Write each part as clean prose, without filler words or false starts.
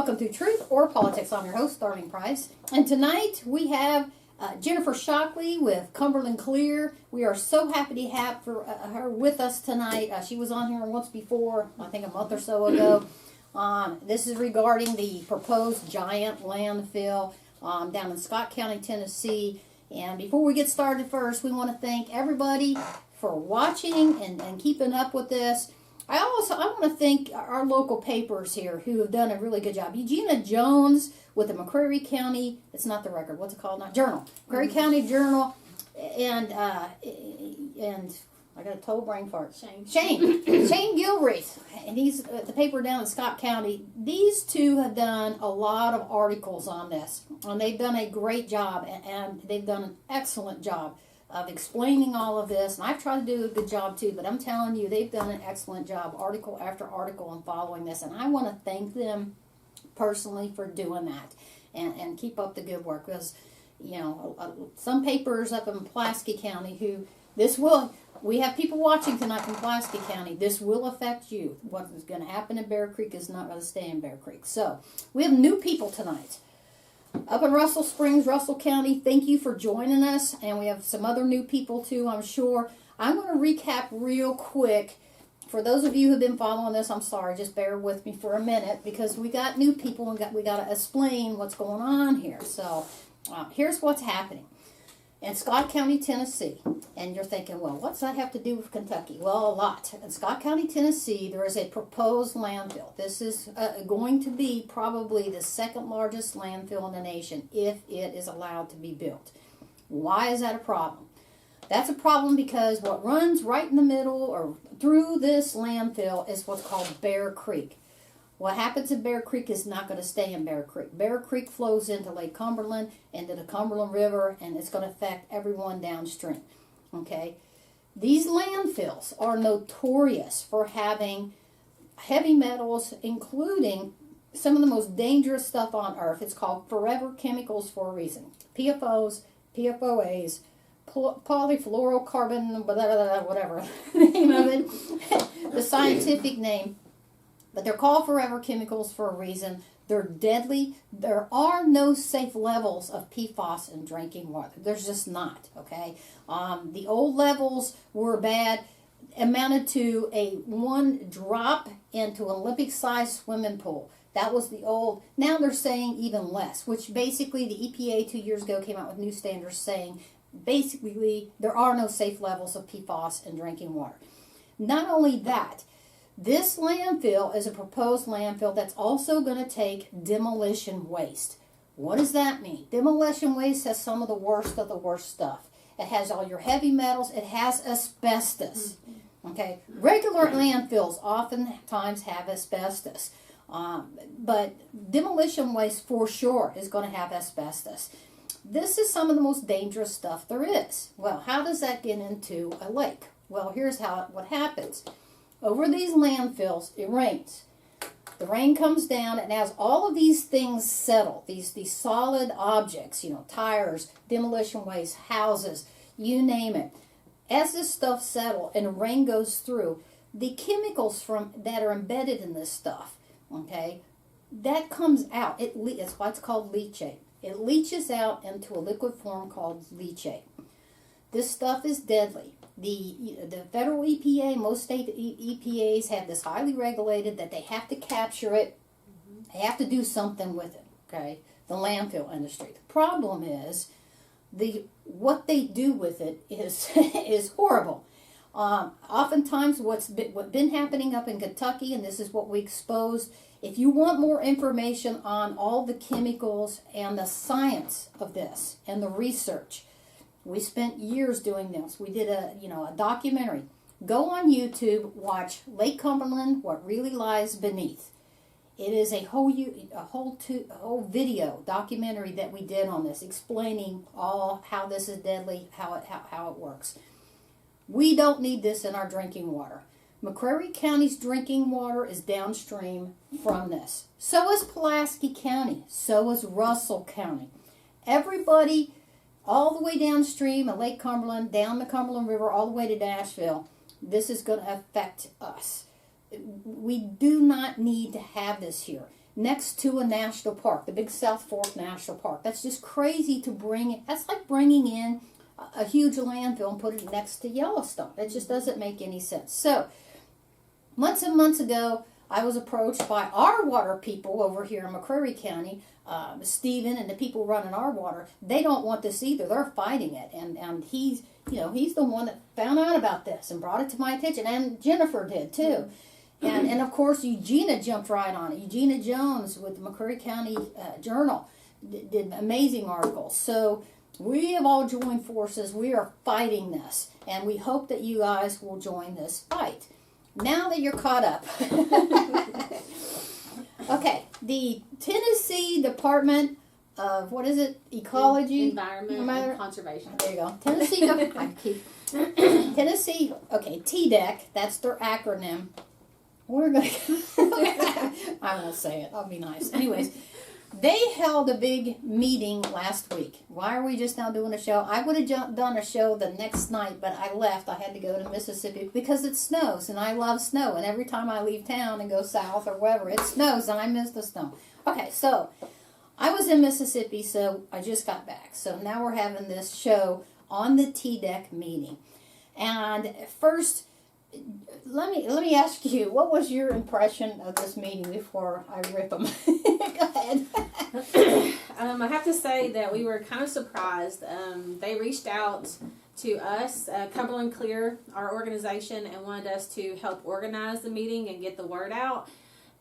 welcome to Truth or Politics. I'm your host, Darlene Price. And tonight we have Jennifer Shockley with Cumberland Clear. We are so happy to have her with us tonight. She was on here once before, I think a month or so ago. This is regarding the proposed giant landfill down in Scott County, Tennessee. And before we get started first, we want to thank everybody for watching and keeping up with this. I want to thank our local papers here who have done a really good job. Eugenia Jones with the McCreary County, it's not the Record, what's it called now? Journal. McCreary County Journal, and I got a total brain fart. Shane Gilreath, and he's the paper down in Scott County. These two have done a lot of articles on this, and they've done a great job, and they've done an excellent job of explaining all of this, and I've tried to do a good job too, but I'm telling you, they've done an excellent job, article after article, in following this, and I want to thank them personally for doing that, and keep up the good work, because, you know, some papers up in Pulaski County we have people watching tonight from Pulaski County. This will affect you. What is going to happen in Bear Creek is not going to stay in Bear Creek. So, we have new people tonight. Up in Russell Springs, Russell County, thank you for joining us. And we have some other new people too, I'm sure. I'm going to recap real quick. For those of you who have been following this, I'm sorry, just bear with me for a minute, because we got new people and we got to explain what's going on here. So, here's what's happening in Scott County, Tennessee. And you're thinking, well, what's that have to do with Kentucky? Well, a lot. In Scott County, Tennessee, there is a proposed landfill. This is going to be probably the second largest landfill in the nation if it is allowed to be built. Why is that a problem? That's a problem because what runs right in the middle or through this landfill is what's called Bear Creek. What happens in Bear Creek is not going to stay in Bear Creek. Bear Creek flows into Lake Cumberland, into the Cumberland River, and it's going to affect everyone downstream. Okay? These landfills are notorious for having heavy metals, including some of the most dangerous stuff on Earth. It's called forever chemicals for a reason. PFOs, PFOAs, polyfluorocarbon, whatever the name of it, the scientific name. But they're called forever chemicals for a reason. They're deadly. There are no safe levels of PFAS in drinking water. There's just not, okay? The old levels were bad, amounted to a 1 drop into an Olympic-sized swimming pool. That was the old. Now they're saying even less, which basically the EPA 2 years ago came out with new standards saying basically there are no safe levels of PFAS in drinking water. Not only that, this landfill is a proposed landfill that's also going to take demolition waste. What does that mean? Demolition waste has some of the worst stuff. It has all your heavy metals. It has asbestos. Okay, regular landfills oftentimes have asbestos. But demolition waste for sure is going to have asbestos. This is some of the most dangerous stuff there is. Well, how does that get into a lake? Well, here's what happens. Over these landfills, it rains. The rain comes down, and as all of these things settle, these solid objects, you know, tires, demolition waste, houses, you name it, as this stuff settles and the rain goes through, the chemicals that are embedded in this stuff, okay, that comes out. It's why it's called leachate. It leaches out into a liquid form called leachate. This stuff is deadly. The federal EPA, most state EPAs have this highly regulated that they have to capture it. They have to do something with it, okay? The landfill industry. The problem is what they do with it is horrible. Oftentimes what's been happening up in Kentucky, and this is what we exposed, if you want more information on all the chemicals and the science of this and the research, we spent years doing this. We did a documentary. Go on YouTube, watch Lake Cumberland, What Really Lies Beneath. It is a whole video documentary that we did on this, explaining all how this is deadly, how it works. We don't need this in our drinking water. McCreary County's drinking water is downstream from this. So is Pulaski County. So is Russell County. Everybody all the way downstream of Lake Cumberland, down the Cumberland River, all the way to Nashville, this is going to affect us. We do not need to have this here. next to a national park, the big South Fork National Park. That's just crazy to bring it. That's like bringing in a huge landfill and put it next to Yellowstone. It just doesn't make any sense. So, months and months ago, I was approached by our water people over here in McCreary County, Stephen and the people running our water. They don't want this either. They're fighting it, and he's the one that found out about this and brought it to my attention, and Jennifer did too. And of course, Eugenia jumped right on it. Eugenia Jones with the McCreary County Journal did amazing articles. So we have all joined forces. We are fighting this, and we hope that you guys will join this fight. Now that you're caught up. Okay, the Tennessee Department of, what is it? Ecology? Environment and Conservation. There you go. Tennessee, okay, TDEC, that's their acronym. We're going to, I won't say it, I'll be nice. Anyways, they held a big meeting last week. Why are we just now doing a show? I would have done a show the next night, but I left. I had to go to Mississippi because it snows, and I love snow. And every time I leave town and go south or wherever, it snows, and I miss the snow. Okay, so I was in Mississippi, so I just got back. So now we're having this show on the TDEC meeting. And first, let me ask you, what was your impression of this meeting before I rip them? Go ahead. I have to say that we were kind of surprised. They reached out to us, Cumberland Clear, our organization, and wanted us to help organize the meeting and get the word out.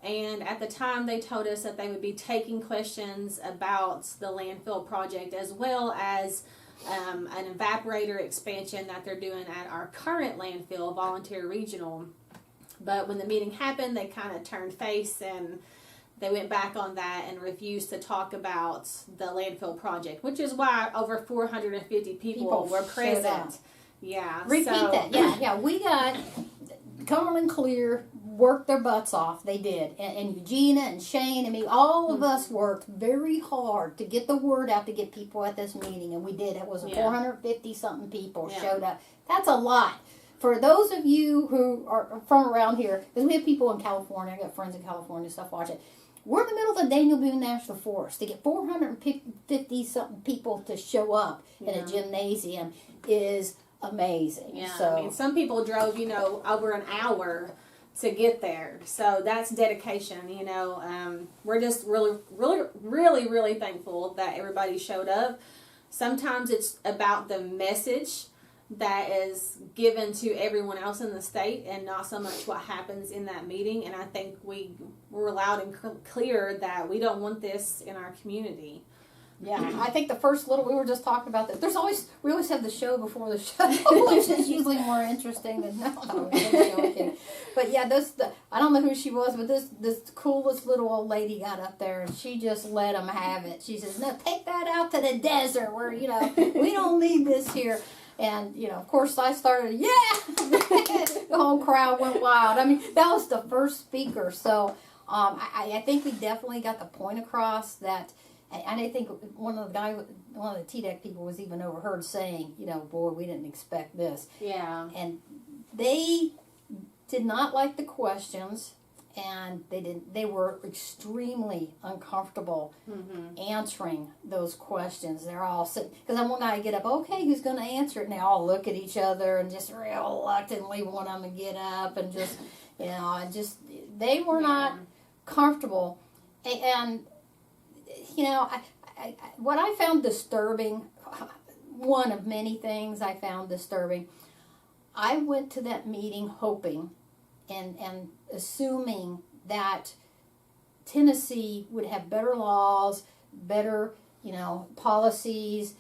And at the time, they told us that they would be taking questions about the landfill project, as well as an evaporator expansion that they're doing at our current landfill, Volunteer Regional. But when the meeting happened, they kind of turned face and they went back on that and refused to talk about the landfill project, which is why over 450 people were present. Yeah. Repeat that. Yeah. We got Cumberland Clear worked their butts off. They did. And Eugenia and Shane and me, all of us worked very hard to get the word out, to get people at this meeting. And we did. It was 450-something people showed up. That's a lot. For those of you who are from around here, because we have people in California, I got friends in California and stuff watching. We're in the middle of the Daniel Boone National Forest. To get 450-something people to show up in a gymnasium is amazing. Yeah, so, I mean, some people drove, over an hour to get there. So that's dedication, We're just really thankful that everybody showed up. Sometimes it's about the message that is given to everyone else in the state and not so much what happens in that meeting. And I think we were loud and clear that we don't want this in our community. Yeah, I think the first we were just talking about that. We always have the show before the show, which is usually more interesting than no. But yeah, I don't know who she was, but this coolest little old lady got up there and she just let them have it. She says, "No, take that out to the desert where we don't need this here." And, of course I started, the whole crowd went wild. I mean, that was the first speaker. So I think we definitely got the point across that, and I think one of the TDEC people was even overheard saying, boy, we didn't expect this. Yeah. And they did not like the questions, and they were extremely uncomfortable answering those questions. They're all sitting, because I want to get up, okay, who's going to answer it? And they all look at each other and just reluctantly want them to get up and just, they were not comfortable. And, what I found disturbing, one of many things I found disturbing, I went to that meeting hoping and assuming that Tennessee would have better laws, better, policies,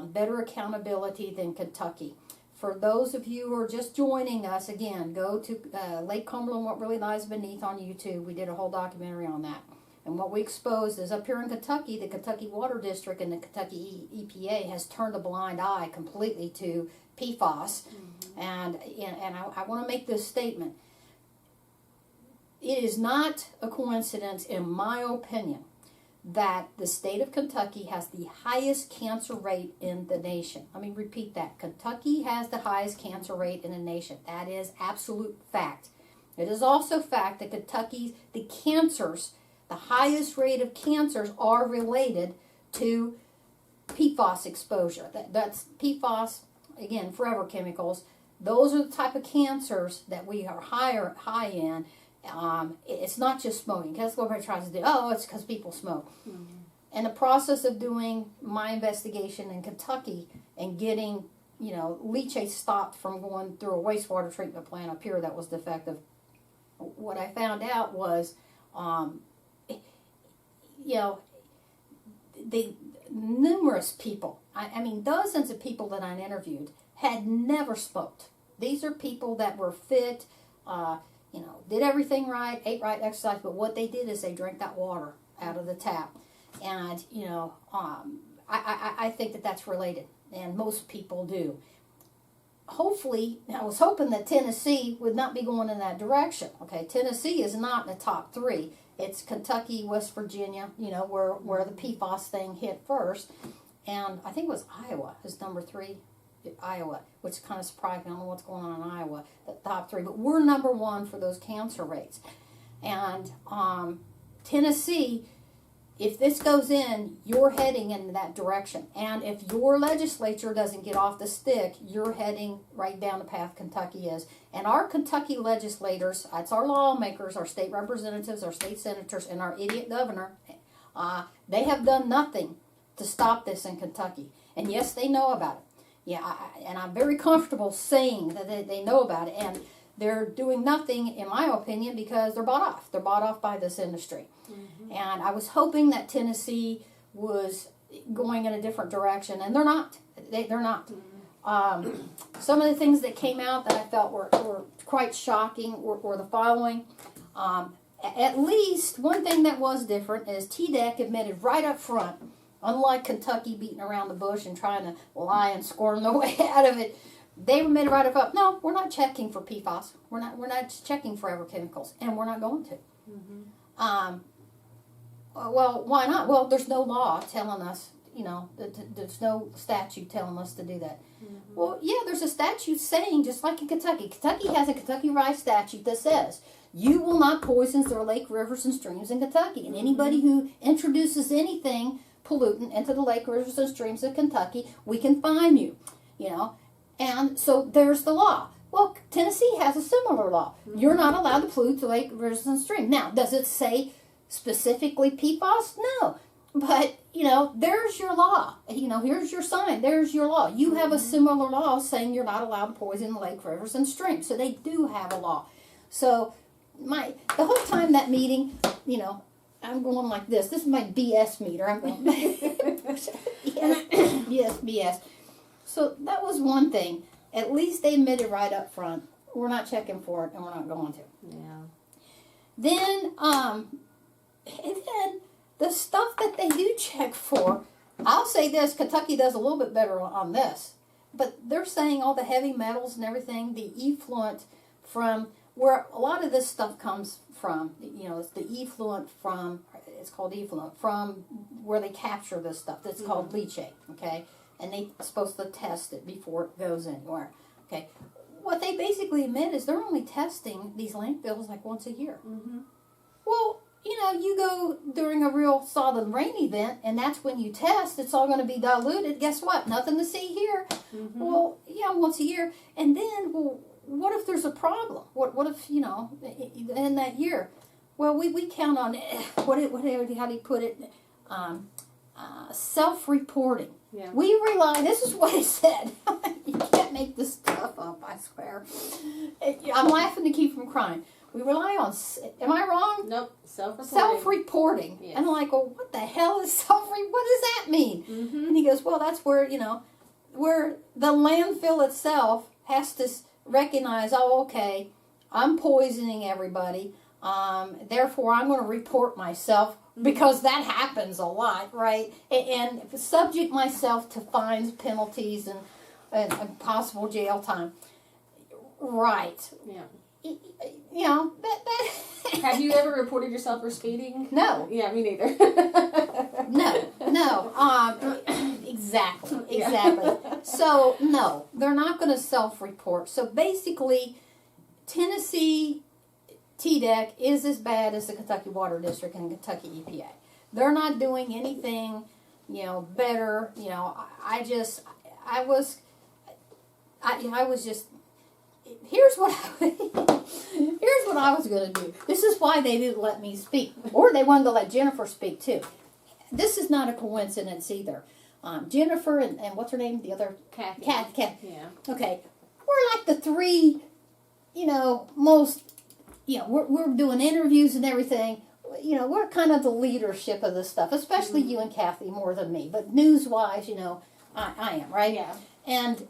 better accountability than Kentucky. For those of you who are just joining us, again, go to Lake Cumberland, What Really Lies Beneath on YouTube. We did a whole documentary on that. And what we exposed is up here in Kentucky, the Kentucky Water District and the Kentucky EPA has turned a blind eye completely to PFAS. And I want to make this statement. It is not a coincidence, in my opinion, that the state of Kentucky has the highest cancer rate in the nation. Let me repeat that. Kentucky has the highest cancer rate in the nation. That is absolute fact. It is also fact that the cancers, the highest rate of cancers are related to PFAS exposure. That's PFAS, again, forever chemicals. Those are the type of cancers that we are high in. It's not just smoking. That's what everybody tries to do. Oh, it's because people smoke. Mm-hmm. In the process of doing my investigation in Kentucky and getting, leachate stopped from going through a wastewater treatment plant up here that was defective, what I found out was, the numerous people, I mean dozens of people that I interviewed had never smoked. These are people that were fit, did everything right, ate right, exercised, but what they did is they drank that water out of the tap. And, I think that that's related, and most people do. Hopefully, I was hoping that Tennessee would not be going in that direction. Okay, Tennessee is not in the top 3. It's Kentucky, West Virginia, where the PFAS thing hit first. And I think it was Iowa is number 3. Iowa, which is kind of surprising. I don't know what's going on in Iowa, the top 3. But we're number 1 for those cancer rates. And Tennessee, if this goes in, you're heading in that direction. And if your legislature doesn't get off the stick, you're heading right down the path Kentucky is. And our Kentucky legislators, that's our lawmakers, our state representatives, our state senators, and our idiot governor, they have done nothing to stop this in Kentucky. And yes, they know about it. Yeah, and I'm very comfortable saying that they know about it. And they're doing nothing, in my opinion, because they're bought off. They're bought off by this industry. Mm-hmm. And I was hoping that Tennessee was going in a different direction, and they're not. They're not. Mm-hmm. Some of the things that came out that I felt were quite shocking were the following. At least one thing that was different is TDEC admitted right up front, unlike Kentucky beating around the bush and trying to lie and squirm their way out of it, they admitted right up front, no, we're not checking for PFAS. We're not checking forever chemicals, and we're not going to. Mm-hmm. Well, why not? Well, there's no law telling us, there's no statute telling us to do that. Mm-hmm. Well, yeah, there's a statute saying, just like in Kentucky. Kentucky has a Kentucky Rice statute that says, you will not poison the lake, rivers, and streams in Kentucky. And anybody who introduces anything pollutant into the lake, rivers, and streams of Kentucky, we can fine you, And so there's the law. Well, Tennessee has a similar law. Mm-hmm. You're not allowed to pollute the lake, rivers, and streams. Now, does it say specifically PFAS? No. But, there's your law. Here's your sign. There's your law. You have a similar law saying you're not allowed to poison the lake, rivers, and streams. So they do have a law. So the whole time that meeting, I'm going like this. This is my BS meter. I'm going, yes, BS. So that was one thing. At least they admitted right up front, we're not checking for it, and we're not going to. Yeah. Then, the stuff that they do check for, I'll say this, Kentucky does a little bit better on this. But they're saying all the heavy metals and everything, the effluent from where a lot of this stuff comes from, it's the effluent from, it's called effluent, from where they capture this stuff. That's called leachate, okay? And they're supposed to test it before it goes anywhere. Okay, what they basically admit is they're only testing these landfills like once a year. Mm-hmm. Well, you go during a real solid rain event, and that's when you test. It's all going to be diluted. Guess what? Nothing to see here. Mm-hmm. Well, yeah, once a year. And then, what if there's a problem? What if, in that year? Well, we count on, how do you put it? Self-reporting. Yeah. We rely, this is what it said. You can't make this stuff up, I swear. I'm laughing to keep from crying. We rely on, am I wrong? Nope, self-reporting. Self-reporting. Yes. And I'm like, well, what the hell is self-reporting? What does that mean? Mm-hmm. And he goes, well, that's where, where the landfill itself has to recognize, oh, okay, I'm poisoning everybody. Therefore, I'm going to report myself. Because that happens a lot, right? And subject myself to fines, penalties, and possible jail time. Right. Yeah. That Have you ever reported yourself for speeding? No. Yeah, me neither. No. Exactly. Yeah. So, no, they're not going to self-report. So, basically, Tennessee TDEC is as bad as the Kentucky Water District and Kentucky EPA. They're not doing anything, better. I was just. Here's what I was going to do. This is why they didn't let me speak, or they wanted to let Jennifer speak too. This is not a coincidence either. Jennifer and what's her name? The other Kathy. Kathy. Yeah. Okay, we're like the three, most. We're doing interviews and everything. We're kind of the leadership of this stuff, especially you and Kathy more than me. But news-wise, I am, right? Yeah. And,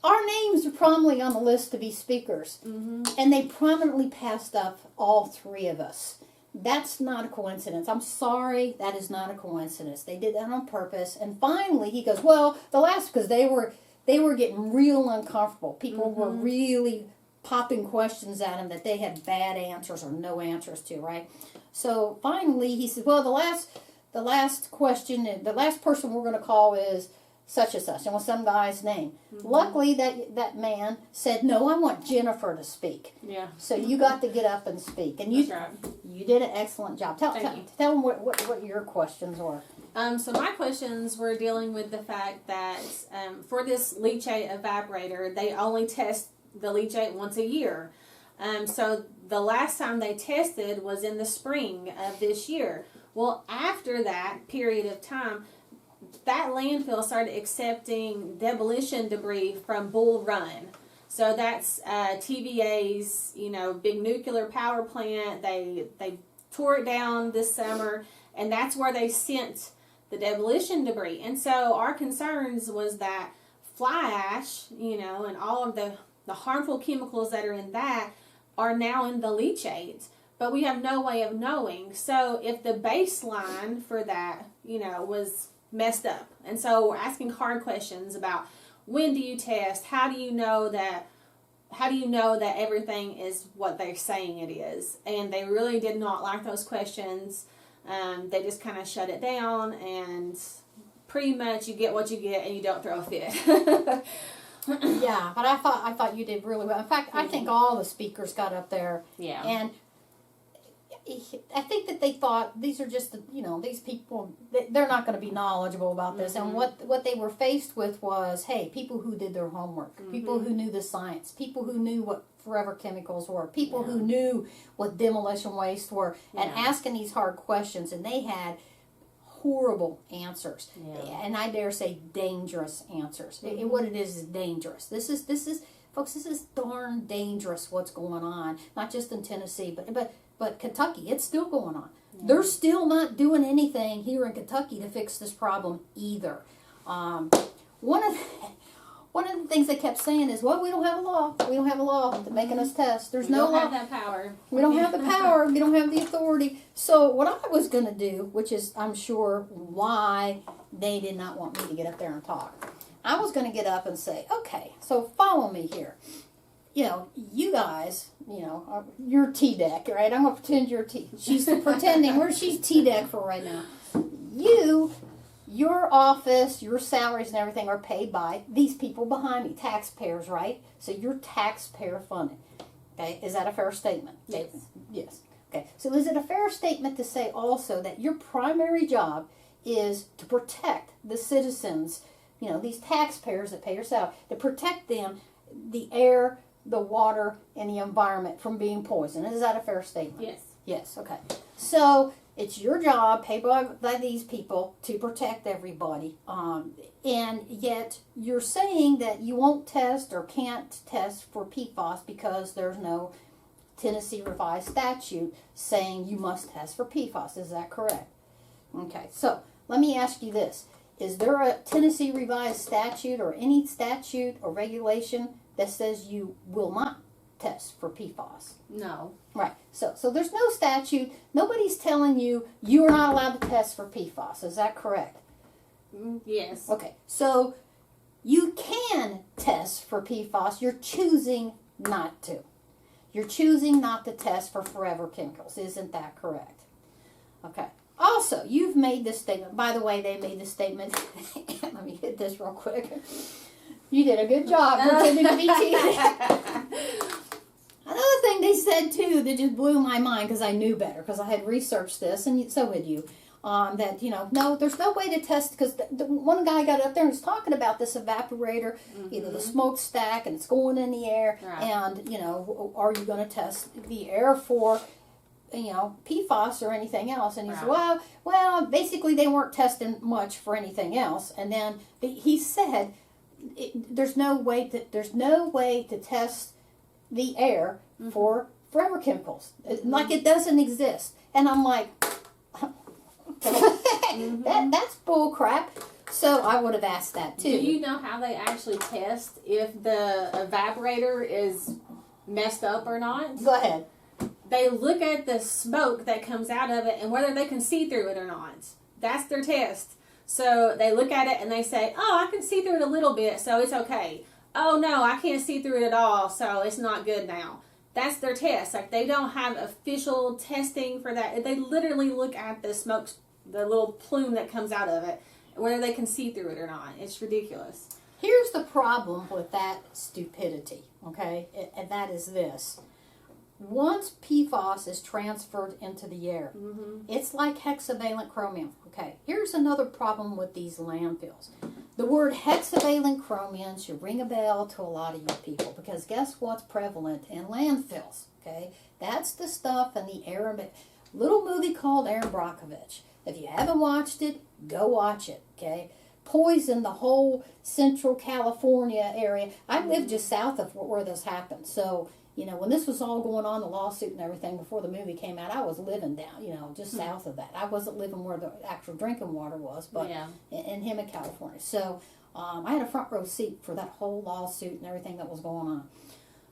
our names are prominently on the list to be speakers. Mm-hmm. And they prominently passed up all three of us. That's not a coincidence. I'm sorry, that is not a coincidence. They did that on purpose. And finally, he goes, well, because they were getting real uncomfortable. People were really popping questions at him that they had bad answers or no answers to, right? So finally he said, well, the last question, the last person we're going to call is such and such, and was some guy's name. Luckily that man said, no, I want Jennifer to speak. Yeah. So you got to get up and speak. And you did an excellent job. Tell them what your questions were. So my questions were dealing with the fact that for this leachate evaporator, they only test the leachate once a year. So the last time they tested was in the spring of this year. Well, after that period of time, that landfill started accepting demolition debris from Bull Run. So that's TVA's, big nuclear power plant. They tore it down this summer, and that's where they sent the demolition debris. And so our concerns was that fly ash, and all of the harmful chemicals that are in that are now in the leachate, but we have no way of knowing. So if the baseline for that, was messed up, and so we're asking hard questions about when do you test, how do you know that everything is what they're saying it is, and they really did not like those questions. They just kind of shut it down, and pretty much you get what you get, and you don't throw a fit. Yeah, but I thought you did really well. In fact, I think all the speakers got up there. Yeah. And I think that they thought these are just, these people, they're not going to be knowledgeable about this. And what they were faced with was, hey, people who did their homework, people who knew the science, people who knew what forever chemicals were, people who knew what demolition waste were, and asking these hard questions. And they had horrible answers, and I dare say dangerous answers. What it is dangerous. This is folks, this is darn dangerous what's going on, not just in Tennessee but Kentucky. It's still going on. They're still not doing anything here in Kentucky to fix this problem either. One of the things they kept saying is, well, we don't have a law. We don't have a law making us test. There's no law. We don't have that power. We don't have the power. We don't have the authority. So what I was going to do, which is I'm sure why they did not want me to get up there and talk, I was going to get up and say, okay, so follow me here. You guys, you're TDEC, right? I'm going to pretend you're She's pretending. She's TDEC for right now. Your office, your salaries and everything are paid by these people behind me, taxpayers, right? So you're taxpayer funded. Okay, is that a fair statement? Yes. Yes. Okay, so is it a fair statement to say also that your primary job is to protect the citizens, these taxpayers that pay your salary, to protect them, the air, the water, and the environment from being poisoned? Is that a fair statement? Yes. Yes, okay. So it's your job, paid by these people, to protect everybody. And yet you're saying that you won't test or can't test for PFAS because there's no Tennessee revised statute saying you must test for PFAS. Is that correct? Okay, so let me ask you this. Is there a Tennessee revised statute or any statute or regulation that says you will not test for PFAS? No. Right. So there's no statute. Nobody's telling you are not allowed to test for PFAS. Is that correct? Yes. Okay. So you can test for PFAS. You're choosing not to. You're choosing not to test for forever chemicals. Isn't that correct? Okay. Also, you've made this statement. By the way, they made this statement. Let me hit this real quick. You did a good job pretending to be TDEC. Another thing they said too, that just blew my mind because I knew better, because I had researched this, and so had you. That, no, there's no way to test, because the one guy got up there and was talking about this evaporator, the smokestack, and it's going in the air, and, are you going to test the air for, PFAS or anything else? And he said, well, basically they weren't testing much for anything else. And then he said, there's no way to test the air for forever chemicals. Like, it doesn't exist. And I'm like, that's bull crap. So I would have asked that too. Do you know how they actually test if the evaporator is messed up or not? Go ahead. They look at the smoke that comes out of it and whether they can see through it or not. That's their test. So they look at it and they say, oh, I can see through it a little bit, so it's okay. Oh, no, I can't see through it at all, so it's not good now. That's their test. Like, they don't have official testing for that. They literally look at the smoke, the little plume that comes out of it, whether they can see through it or not. It's ridiculous. Here's the problem with that stupidity, okay? And that is this. Once PFAS is transferred into the air, it's like hexavalent chromium. Okay, here's another problem with these landfills. The word hexavalent chromium should ring a bell to a lot of you people, because guess what's prevalent in landfills? Okay, that's the stuff in the Aaron, little movie called Aaron Brockovich. If you haven't watched it, go watch it. Okay, poisoned the whole Central California area. I live just south of where this happened, so. When this was all going on, the lawsuit and everything, before the movie came out, I was living down, just south of that. I wasn't living where the actual drinking water was, but in Hemet, California. So I had a front row seat for that whole lawsuit and everything that was going on.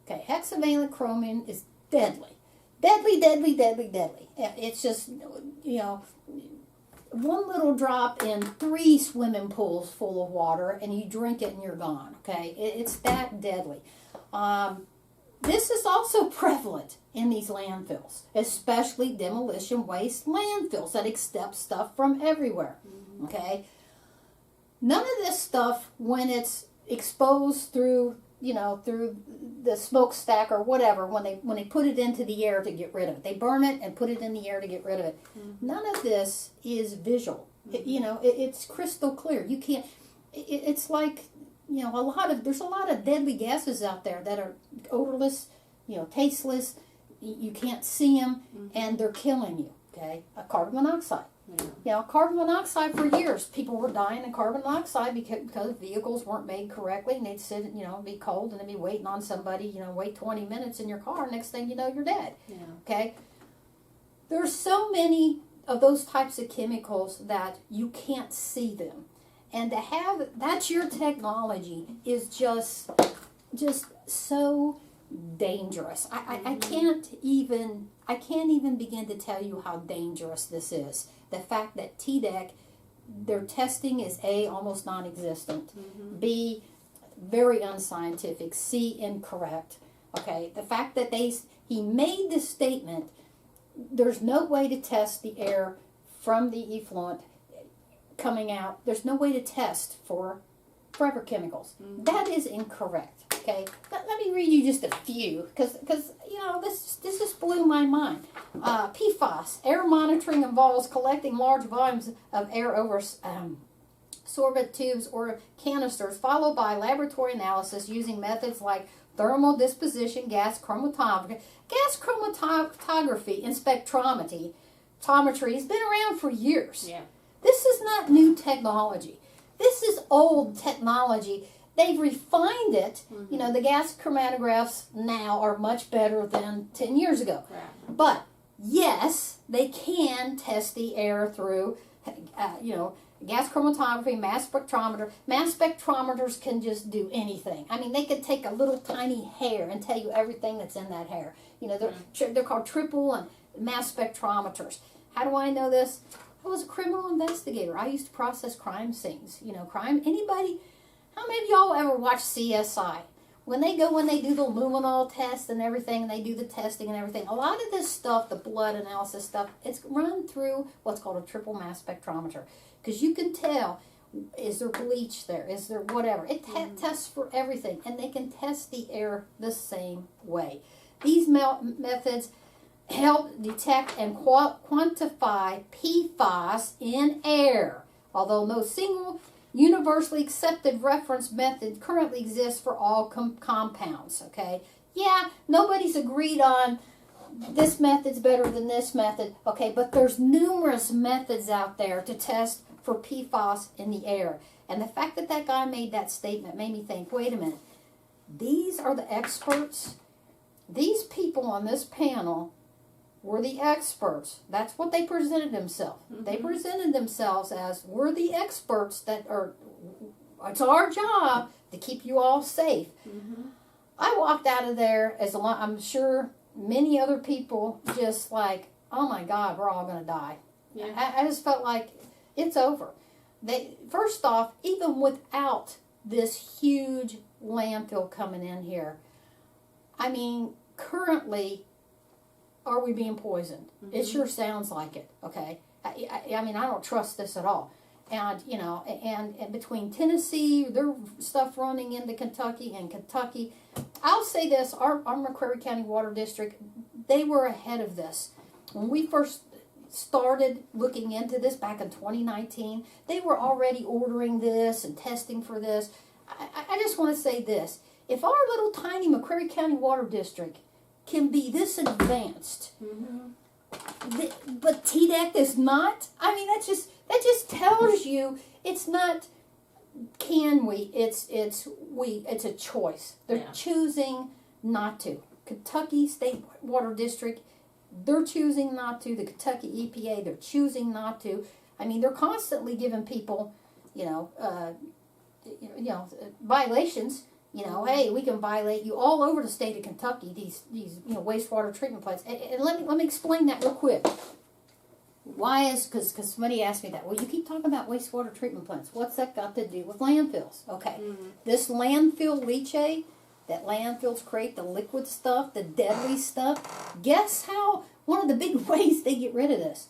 Okay, hexavalent chromium is deadly. Deadly, deadly, deadly, deadly. It's just, one little drop in 3 swimming pools full of water, and you drink it and you're gone, okay? It's that deadly. This is also prevalent in these landfills, especially demolition waste landfills that accept stuff from everywhere, okay? None of this stuff, when it's exposed through, through the smokestack or whatever, when they put it into the air to get rid of it. They burn it and put it in the air to get rid of it. None of this is visual. It's crystal clear. You can't, it's like, there's a lot of deadly gases out there that are odorless, tasteless. You can't see them, and they're killing you. Okay, carbon monoxide. Carbon monoxide, for years people were dying of carbon monoxide because vehicles weren't made correctly, and they'd sit, be cold, and they'd be waiting on somebody. Wait 20 minutes in your car. Next thing you know, you're dead. Okay, there's so many of those types of chemicals that you can't see them. And to have, that's your technology, is just so dangerous. I can't even begin to tell you how dangerous this is. The fact that TDEC, their testing is A, almost non-existent, B, very unscientific, C, incorrect. Okay, the fact that he made this statement, there's no way to test the air from the effluent coming out. There's no way to test for forever chemicals. That is incorrect. Okay, let me read you just a few, because this just blew my mind. PFAS, air monitoring involves collecting large volumes of air over sorbent tubes or canisters, followed by laboratory analysis using methods like thermal disposition, gas chromatography. Gas chromatography and spectrometry has been around for years. Yeah. This is not new technology. This is old technology. They've refined it. The gas chromatographs now are much better than 10 years ago. Right. But, yes, they can test the air through, gas chromatography, mass spectrometer. Mass spectrometers can just do anything. I mean, they could take a little tiny hair and tell you everything that's in that hair. They're called triple and mass spectrometers. How do I know this? I was a criminal investigator. I used to process crime scenes. How many of y'all ever watch CSI? When they do the luminol test and everything, and they do the testing and everything, a lot of this stuff, the blood analysis stuff, it's run through what's called a triple mass spectrometer. Because you can tell, is there bleach there? Is there whatever? It tests for everything, and they can test the air the same way. These methods help detect and quantify PFAS in air, although no single universally accepted reference method currently exists for all compounds, okay? Yeah, nobody's agreed on this method's better than this method, okay, but there's numerous methods out there to test for PFAS in the air. And the fact that that guy made that statement made me think, wait a minute, these are the experts? These people on this panel were the experts. That's what they presented themselves. Mm-hmm. They presented themselves as, we're the experts that are, it's our job to keep you all safe. Mm-hmm. I walked out of there as I'm sure many other people just like, oh my God, we're all going to die. Yeah. I just felt like it's over. First off, even without this huge landfill coming in here, I mean, currently, are we being poisoned? Mm-hmm. It sure sounds like it, okay? I mean, I don't trust this at all. And, you know, and between Tennessee, their stuff running into Kentucky, and Kentucky, I'll say this, our McCreary County Water District, they were ahead of this. When we first started looking into this back in 2019, they were already ordering this and testing for this. I just want to say this. If our little tiny McCreary County Water District can be this advanced, mm-hmm. But TDEC is not, I mean, that just tells you it's not can we, it's a choice. They're choosing not to. Kentucky State Water District, they're choosing not to. The Kentucky EPA, they're choosing not to. I mean, they're constantly giving people, violations. You know, hey, we can violate you all over the state of Kentucky. These wastewater treatment plants. And let me explain that real quick. Why is because somebody asked me that. Well, you keep talking about wastewater treatment plants. What's that got to do with landfills? Okay, This landfill leachate. That landfills create the liquid stuff, the deadly stuff. Guess how? One of the big ways they get rid of this.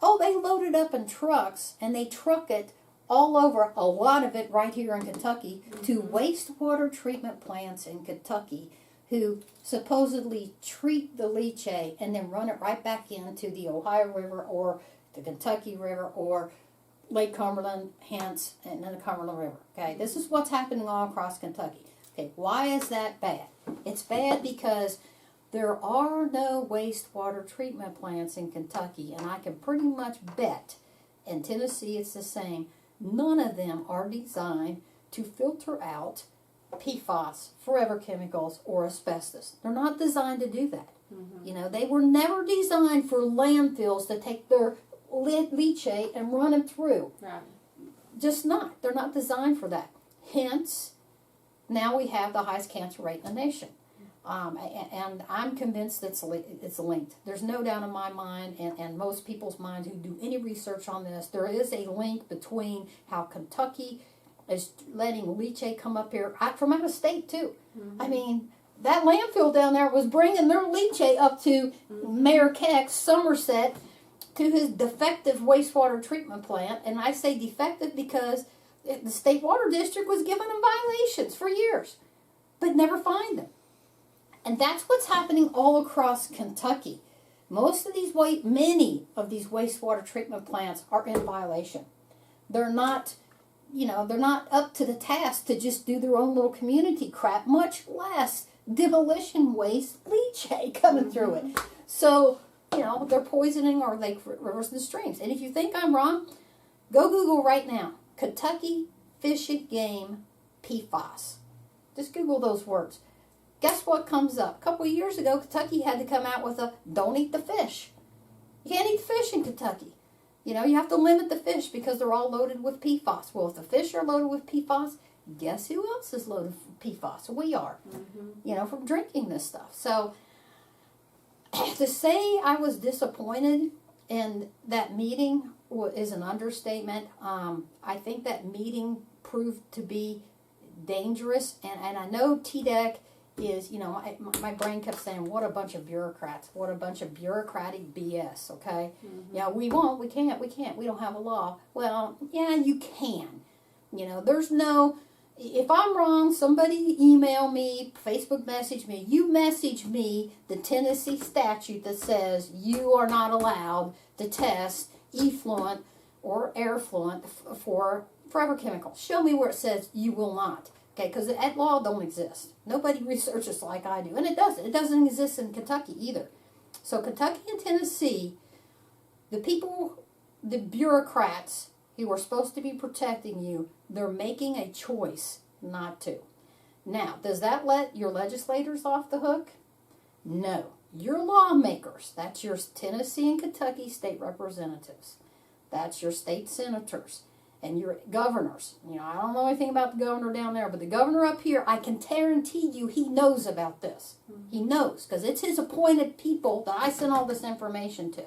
Oh, they load it up in trucks and they truck it all over, a lot of it right here in Kentucky, to wastewater treatment plants in Kentucky who supposedly treat the leachate and then run it right back into the Ohio River or the Kentucky River or Lake Cumberland, hence, and then the Cumberland River. Okay, this is what's happening all across Kentucky. Okay, why is that bad? It's bad because there are no wastewater treatment plants in Kentucky, and I can pretty much bet in Tennessee it's the same. None of them are designed to filter out PFAS, forever chemicals, or asbestos. They're not designed to do that. Mm-hmm. You know, they were never designed for landfills to take their leachate and run them through. Right. Just not. They're not designed for that. Hence, now we have the highest cancer rate in the nation. And I'm convinced it's linked. There's no doubt in my mind, and most people's minds who do any research on this, there is a link between how Kentucky is letting leachate come up here from out of state too. Mm-hmm. I mean, that landfill down there was bringing their leachate up to Mayor Keck's Somerset to his defective wastewater treatment plant. And I say defective because the state water district was giving them violations for years, but never fined them. And that's what's happening all across Kentucky. Many of these wastewater treatment plants are in violation. They're not up to the task to just do their own little community crap, much less demolition waste leachate coming through it. So, they're poisoning our lake rivers and streams. And if you think I'm wrong, go Google right now. Kentucky Fish and Game PFAS. Just Google those words. Guess what comes up? A couple of years ago, Kentucky had to come out with a don't eat the fish. You can't eat fish in Kentucky. You have to limit the fish because they're all loaded with PFAS. Well, if the fish are loaded with PFAS, guess who else is loaded with PFAS? We are, from drinking this stuff. So, to say I was disappointed in that meeting is an understatement. I think that meeting proved to be dangerous, and I know TDEC is, my brain kept saying, what a bunch of bureaucrats, what a bunch of bureaucratic BS, okay? Mm-hmm. Yeah, we can't, we don't have a law. Well, yeah, you can. There's no, if I'm wrong, somebody email me, Facebook message me. You message me the Tennessee statute that says you are not allowed to test effluent or air fluent for forever chemicals. Show me where it says you will not. Okay, because that law don't exist. Nobody researches like I do. And it doesn't. It doesn't exist in Kentucky either. So Kentucky and Tennessee, the people, the bureaucrats who are supposed to be protecting you, they're making a choice not to. Now, does that let your legislators off the hook? No. Your lawmakers, that's your Tennessee and Kentucky state representatives. That's your state senators and your governors. I don't know anything about the governor down there, but the governor up here, I can guarantee you he knows about this. He knows, because it's his appointed people that I send all this information to.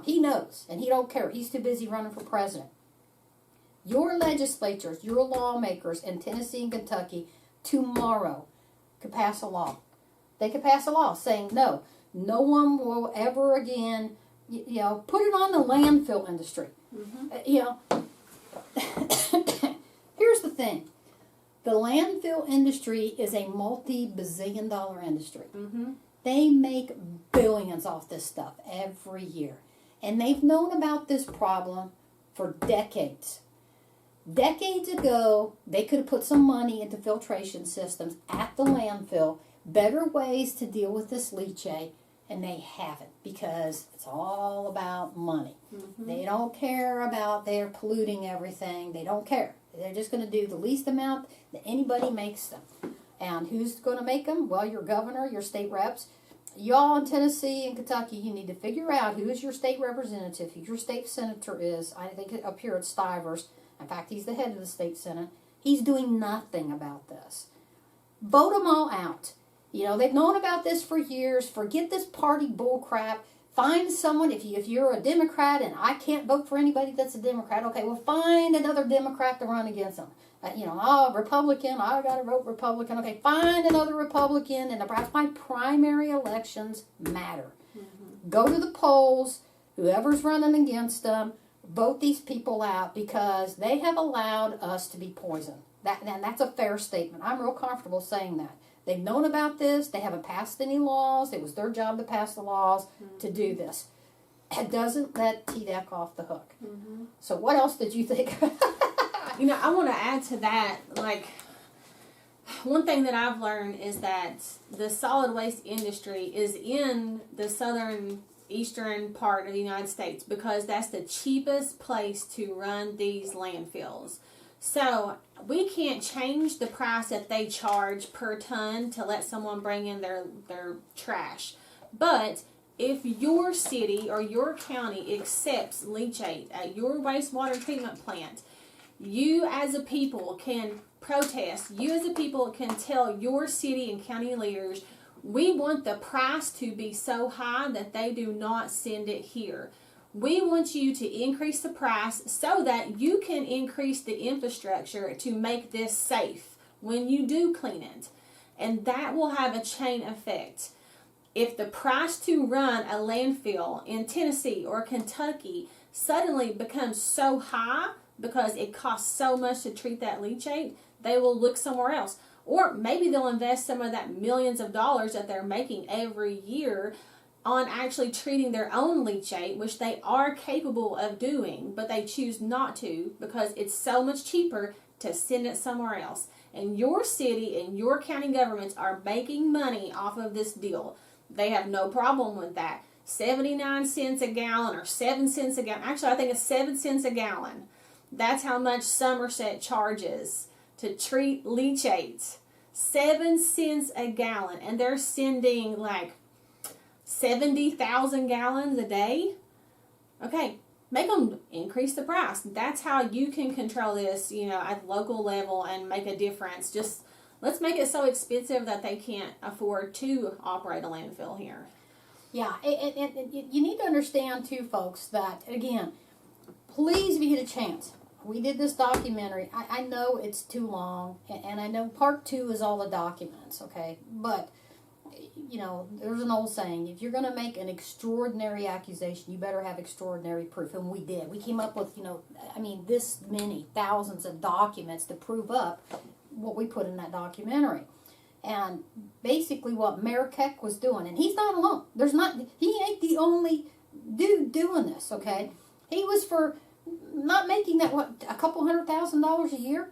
He knows, and he don't care. He's too busy running for president. Your legislatures, your lawmakers in Tennessee and Kentucky tomorrow could pass a law. They could pass a law saying, no one will ever again, put it on the landfill industry. Here's the thing. The landfill industry is a multi-bazillion dollar industry. They make billions off this stuff every year. And they've known about this problem for decades. Decades ago, they could have put some money into filtration systems at the landfill, better ways to deal with this leachate, and they haven't, because it's all about money. They don't care about they're polluting everything. They don't care. They're just going to do the least amount that anybody makes them. And who's going to make them? Well, your governor, your state reps. Y'all in Tennessee and Kentucky, you need to figure out who is your state representative, who your state senator is. I think up here it's Stivers. In fact, he's the head of the state senate. He's doing nothing about this. Vote them all out. They've known about this for years. Forget this party bullcrap. Find someone, if you're a Democrat and I can't vote for anybody that's a Democrat, okay, well, find another Democrat to run against them. Republican, I got to vote Republican. Okay, find another Republican, and that's why primary elections matter. Go to the polls, whoever's running against them, vote these people out, because they have allowed us to be poisoned. And that's a fair statement. I'm real comfortable saying that. They've known about this. They haven't passed any laws. It was their job to pass the laws to do this. It doesn't let TDEC off the hook. So what else did you think? I want to add to that, one thing that I've learned is that the solid waste industry is in the eastern part of the United States, because that's the cheapest place to run these landfills. So we can't change the price that they charge per ton to let someone bring in their trash. But if your city or your county accepts leachate at your wastewater treatment plant, you as a people can protest. You as a people can tell your city and county leaders, we want the price to be so high that they do not send it here. We want you to increase the price so that you can increase the infrastructure to make this safe when you do clean it. And that will have a chain effect. If the price to run a landfill in Tennessee or Kentucky suddenly becomes so high because it costs so much to treat that leachate, they will look somewhere else. Or maybe they'll invest some of that millions of dollars that they're making every year on actually treating their own leachate, which they are capable of doing, but they choose not to because it's so much cheaper to send it somewhere else. And your city and your county governments are making money off of this deal. They have no problem with that. 79 cents a gallon or 7 cents a gallon. Actually, I think it's 7 cents a gallon. That's how much Somerset charges to treat leachate. 7 cents a gallon. And they're sending 70,000 gallons a day. Okay, make them increase the price. That's how you can control this, at local level and make a difference. Just let's make it so expensive that they can't afford to operate a landfill here. Yeah, and you need to understand too, folks, that again, please, if you get a chance, we did this documentary. I know it's too long, and I know part 2 is all the documents, okay? But there's an old saying, if you're going to make an extraordinary accusation, you better have extraordinary proof. And we did. We came up with, this many thousands of documents to prove up what we put in that documentary. And basically what Mayor Keck was doing, and he's not alone. He ain't the only dude doing this, okay? He was for not making that, a couple $100,000 a year,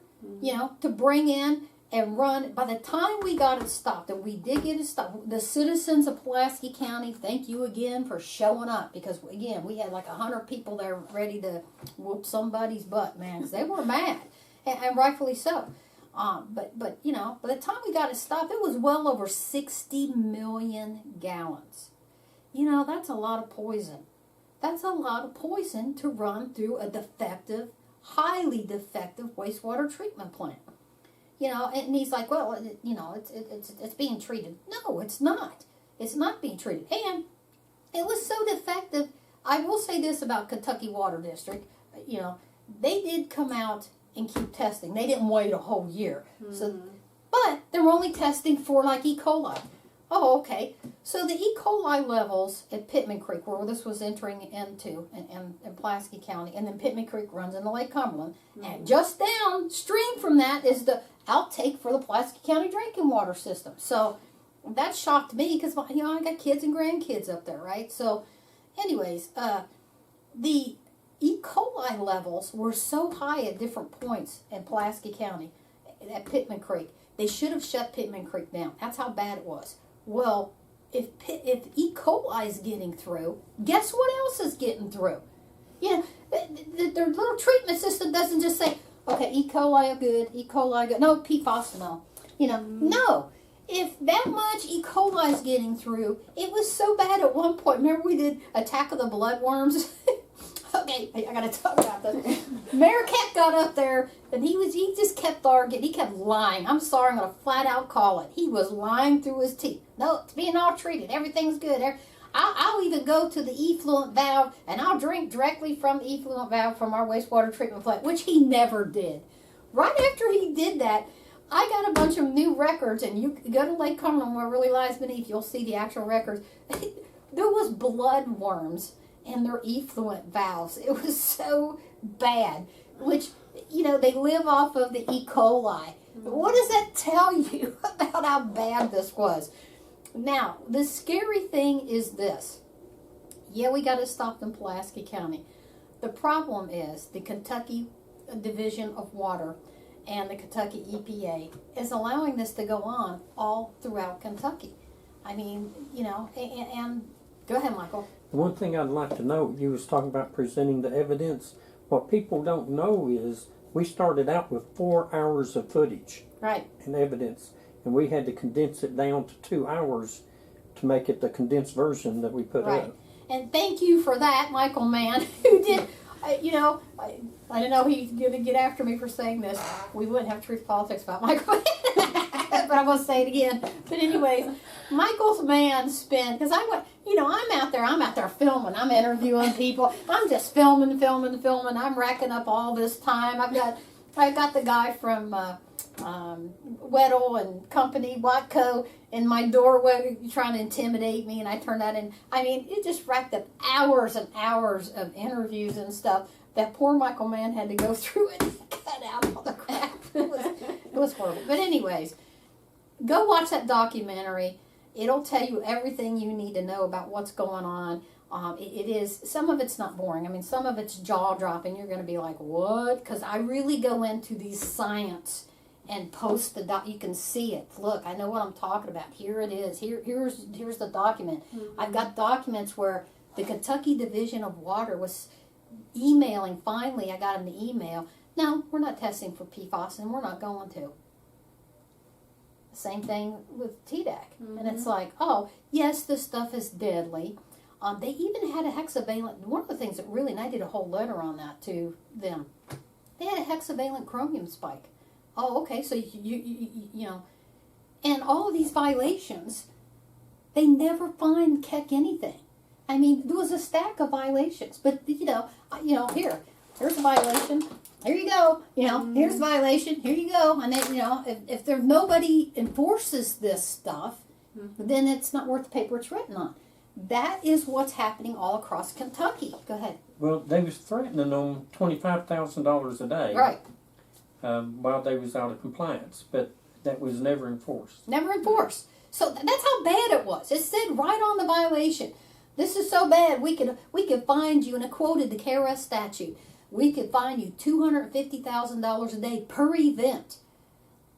to bring in and run. By the time we got it stopped, and we did get it stopped, the citizens of Pulaski County, thank you again for showing up, because again, we had like 100 people there ready to whoop somebody's butt, man, because they were mad, and rightfully so. But by the time we got it stopped, it was well over 60 million gallons. That's a lot of poison. That's a lot of poison to run through a defective, highly defective wastewater treatment plant. And he's like, well, it's being treated. No, it's not. It's not being treated. And it was so defective. I will say this about Kentucky Water District. They did come out and keep testing. They didn't wait a whole year. But they were only testing for like E. coli. Oh, okay. So the E. coli levels at Pittman Creek, where this was entering into in Pulaski County, and then Pittman Creek runs into Lake Cumberland, and just downstream from that is the outtake for the Pulaski County drinking water system. So that shocked me because I got kids and grandkids up there, right? So, anyways, the E. coli levels were so high at different points in Pulaski County at Pittman Creek. They should have shut Pittman Creek down. That's how bad it was. Well, if E. coli is getting through, guess what else is getting through? Their little treatment system doesn't just say, okay, E. coli good, E. coli good. No, PFAS, no. No. If that much E. coli is getting through, it was so bad at one point. Remember we did Attack of the Bloodworms? Okay, I gotta talk about this. Mayor Keck got up there, and he just kept arguing. He kept lying. I'm sorry, I'm gonna flat out call it. He was lying through his teeth. No, it's being all treated. Everything's good. I'll even go to the effluent valve, and I'll drink directly from the effluent valve from our wastewater treatment plant, which he never did. Right after he did that, I got a bunch of new records, and you go to Lake Cumberland where it really lies beneath. You'll see the actual records. There was blood worms in their effluent valves. It was so bad, which, they live off of the E. coli. What does that tell you about how bad this was? Now, the scary thing is this. Yeah, we got it stopped in Pulaski County. The problem is the Kentucky Division of Water and the Kentucky EPA is allowing this to go on all throughout Kentucky. I mean, and go ahead, Michael. The one thing I'd like to know, you was talking about presenting the evidence. What people don't know is we started out with 4 hours of footage. Right. And evidence. And we had to condense it down to 2 hours to make it the condensed version that we put up. And thank you for that, Michael Mann, who did, I don't know he's going to get after me for saying this. We wouldn't have Truth Politics about Michael Mann. But I'm going to say it again. But anyways, Michael's man spent, because I went, I'm out there filming. I'm interviewing people. I'm just filming. I'm racking up all this time. I've got the guy from Weddle and Company, Watco, in my doorway trying to intimidate me, and I turned that in. I mean, it just racked up hours and hours of interviews and stuff that poor Michael Mann had to go through and cut out all the crap. It was horrible. But anyways, go watch that documentary. It'll tell you everything you need to know about what's going on. It is, some of it's not boring. I mean, some of it's jaw-dropping. You're going to be like, what? Because I really go into these science and post the you can see it. Look, I know what I'm talking about. Here it is. Here's the document. Mm-hmm. I've got documents where the Kentucky Division of Water was emailing. Finally, I got an email. No, we're not testing for PFAS, and we're not going to. Same thing with TDEC. Mm-hmm. And it's like, oh, yes, this stuff is deadly. They even had a hexavalent, one of the things that really, and I did a whole letter on that to them, they had a hexavalent chromium spike. Oh, okay, so you know, and all of these violations, they never find Keck anything. I mean, there was a stack of violations, but here's a violation. Here you go. Here's a violation. Here you go. And then, if there nobody enforces this stuff, then it's not worth the paper it's written on. That is what's happening all across Kentucky. Go ahead. Well, they was threatening them $25,000 a day. Right. while they was out of compliance, but that was never enforced. Never enforced. So that's how bad it was. It said right on the violation, this is so bad we could find you, and it quoted the KRS statute. We could fine you $250,000 a day per event,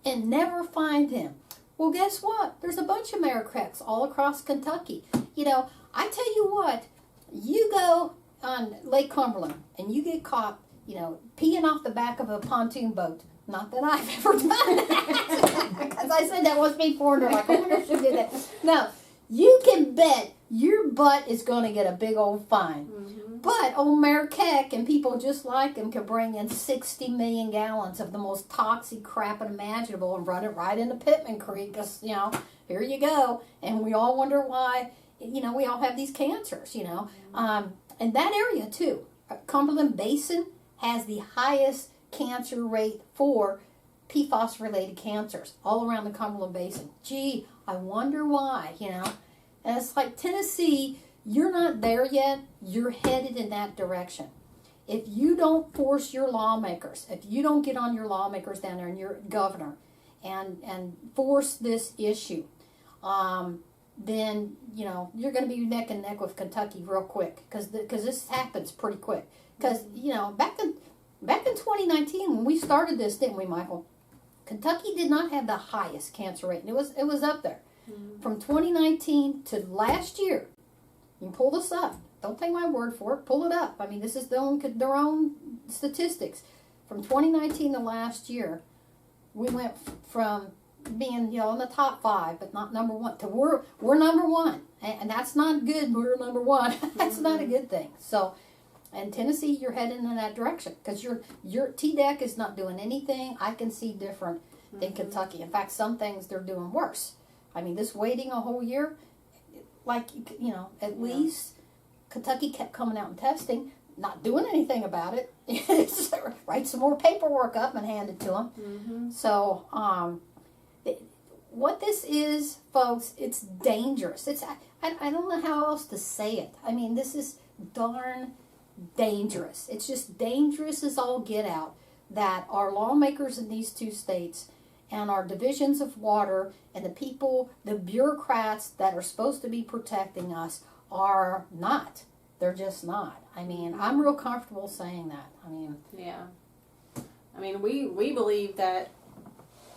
and never find him. Well, guess what? There's a bunch of Maricrecs all across Kentucky. You know, I tell you what, you go on Lake Cumberland and you get caught, you know, peeing off the back of a pontoon boat. Not that I've ever done that. Because I said that once before, and they're like, I wonder if she did that. No, you can bet your butt is going to get a big old fine. Mm-hmm. But old Mayor Keck and people just like him can bring in 60 million gallons of the most toxic crap imaginable and run it right into Pittman Creek. Because, you know, here you go. And we all wonder why, you know, we all have these cancers, you know. And that area, too, Cumberland Basin has the highest cancer rate for PFAS-related cancers all around the Cumberland Basin. Gee, I wonder why, you know. And it's like Tennessee, you're not there yet. You're headed in that direction. If you don't force your lawmakers, if you don't get on your lawmakers down there and your governor and force this issue, then, you know, you're going to be neck and neck with Kentucky real quick, because this happens pretty quick. Because, you know, back in 2019 when we started this, didn't we, Michael? Kentucky did not have the highest cancer rate, and it was up there. Mm-hmm. From 2019 to last year, you can pull this up. Don't take my word for it. Pull it up. I mean, this is their own statistics. From 2019 to last year, we went from being, you know, in the top 5, but not number 1, to we're number 1, and that's not good. We're number 1. That's mm-hmm. not a good thing. So, and Tennessee, you're heading in that direction, because your TDEC is not doing anything I can see different than mm-hmm. Kentucky. In fact, some things they're doing worse. I mean, this waiting a whole year, like, you know, at least Kentucky kept coming out and testing, not doing anything about it. Just write some more paperwork up and hand it to them. Mm-hmm. So, what this is, folks, it's dangerous. I don't know how else to say it. I mean, this is darn dangerous. It's just dangerous as all get out that our lawmakers in these 2 states and our divisions of water and the people, the bureaucrats that are supposed to be protecting us are not. They're just not. I mean, I'm real comfortable saying that. I mean, yeah. I mean, we believe that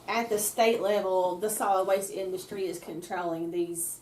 at the state level, the solid waste industry is controlling these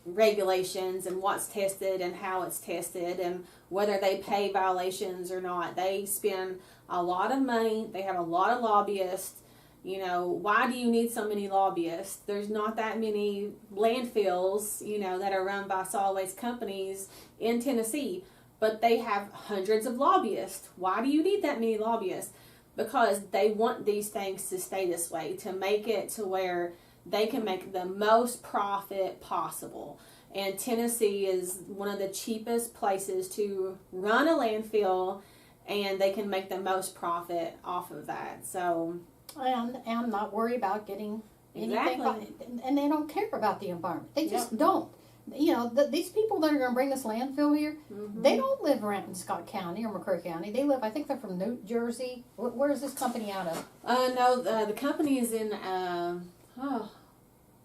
regulations and what's tested and how it's tested and whether they pay violations or not. They spend a lot of money. They have a lot of lobbyists. You know, why do you need so many lobbyists? There's not that many landfills, you know, that are run by solid waste companies in Tennessee, but they have hundreds of lobbyists. Why do you need that many lobbyists? Because they want these things to stay this way, to make it to where they can make the most profit possible. And Tennessee is one of the cheapest places to run a landfill, and they can make the most profit off of that. So, and not worry about getting anything, and they don't care about the environment. They just don't. You know, these people that are going to bring this landfill here, mm-hmm. they don't live around in Scott County or McCreary County. They live, I think they're from New Jersey. Where is this company out of? No, the company is in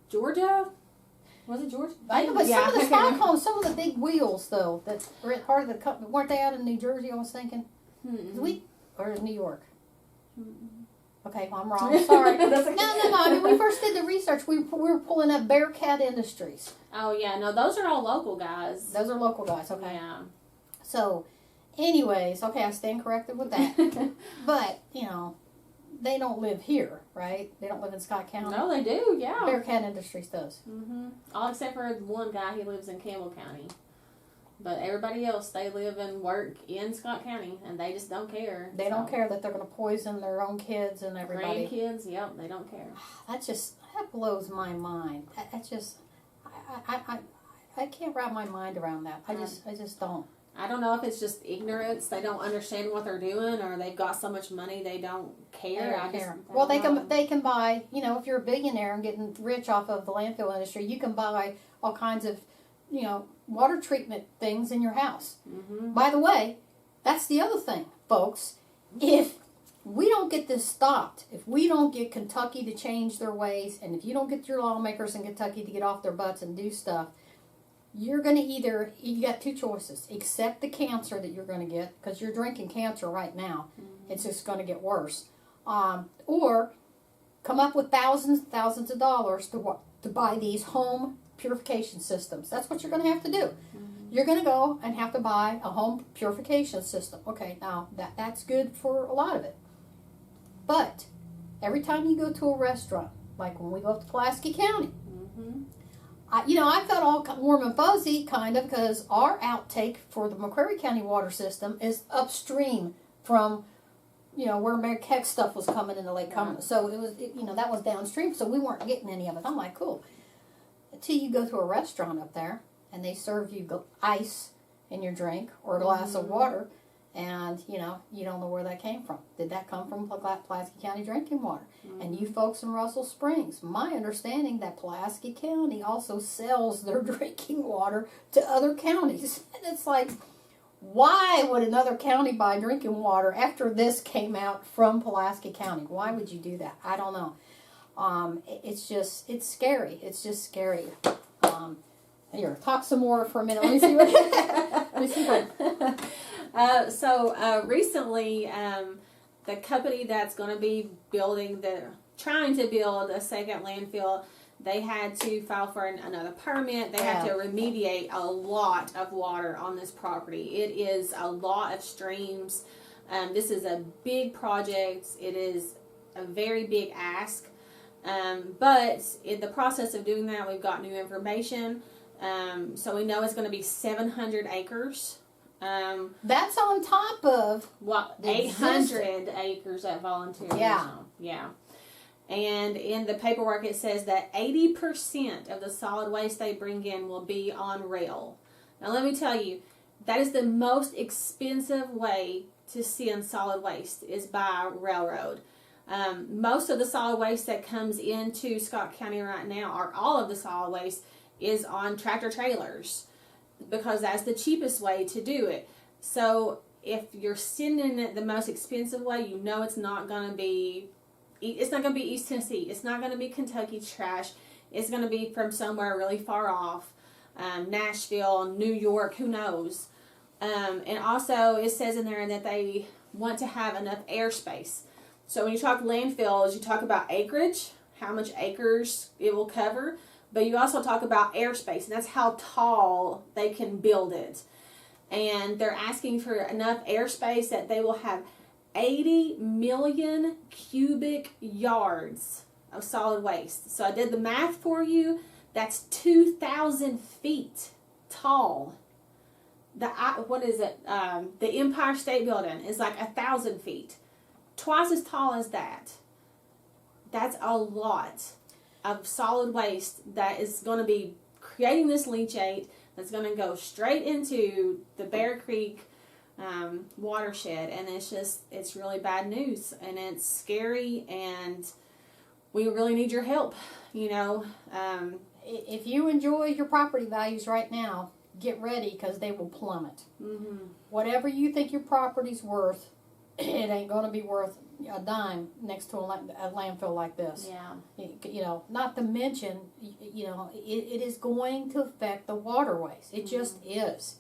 Georgia. Was it Georgia? I know, but some of the Stockholm, some of the big wheels though that were part of the company, weren't they out in New Jersey? I was thinking, or New York. Okay, well, I'm wrong. Sorry. No. I mean, when we first did the research, we were pulling up Bearcat Industries. Oh, yeah. No, those are all local guys. Those are local guys, okay. Yeah. So, anyways, okay, I stand corrected with that. But, you know, they don't live here, right? They don't live in Scott County. No, they do, yeah. Bearcat Industries does. Mm-hmm. All except for one guy, he lives in Campbell County. But everybody else, they live and work in Scott County, and they just don't care. They don't care that they're going to poison their own kids and everybody. Grandkids, yep, they don't care. That blows my mind. That just, I can't wrap my mind around that. I just don't. I don't know if it's just ignorance. They don't understand what they're doing, or they've got so much money they don't care. Well, they can buy, you know, if you're a billionaire and getting rich off of the landfill industry, you can buy all kinds of, you know, water treatment things in your house. Mm-hmm. By the way, that's the other thing, folks. If we don't get this stopped, if we don't get Kentucky to change their ways, and if you don't get your lawmakers in Kentucky to get off their butts and do stuff, you're going to you got two choices. Accept the cancer that you're going to get, because you're drinking cancer right now. It's just going to get worse. Or come up with thousands of dollars to buy these home purification systems. That's what you're going to have to do. You're going to go and have to buy a home purification system. Okay, now that's good for a lot of it. But every time you go to a restaurant, like when we go up to Pulaski County, I felt all warm and fuzzy, kind of, because our outtake for the McCreary County water system is upstream from, where McCheck stuff was coming into Lake Cumberland. So it was, that was downstream, so we weren't getting any of it. I'm like, cool. Until you go to a restaurant up there, and they serve you ice in your drink or a glass of water, and, you don't know where that came from. Did that come from Pulaski County drinking water? And you folks in Russell Springs, my understanding that Pulaski County also sells their drinking water to other counties. And it's like, why would another county buy drinking water after this came out from Pulaski County? Why would you do that? I don't know. It's scary. It's just scary. Here, talk some more for a minute. Let me see what. Recently, the company that's going to be trying to build a second landfill, they had to file for another permit. They have to remediate a lot of water on this property. It is a lot of streams. This is a big project. It is a very big ask. But in the process of doing that, we've got new information. So we know it's going to be 700 acres. That's on top of 800 acres at volunteer. Yeah. Yeah. And in the paperwork it says that 80% of the solid waste they bring in will be on rail. Now let me tell you, that is the most expensive way to send solid waste is by railroad. Most of the solid waste that comes into Scott County right now, or all of the solid waste, is on tractor trailers, because that's the cheapest way to do it. So if you're sending it the most expensive way, it's not going to be East Tennessee. It's not going to be Kentucky trash. It's going to be from somewhere really far off, Nashville, New York, who knows. And also it says in there that they want to have enough airspace. So when you talk landfills, you talk about acreage, how much acres it will cover. But you also talk about airspace, and that's how tall they can build it. And they're asking for enough airspace that they will have 80 million cubic yards of solid waste. So I did the math for you. That's 2,000 feet tall. The Empire State Building is like 1,000 feet. Twice as tall as that. That's a lot of solid waste that is going to be creating this leachate that's going to go straight into the Bear Creek watershed, and it's really bad news, and it's scary, and we really need your help. If you enjoy your property values right now, get ready, because they will plummet. Whatever you think your property's worth, it ain't going to be worth a dime next to a landfill like this. Yeah. Not to mention, it is going to affect the waterways. It just is.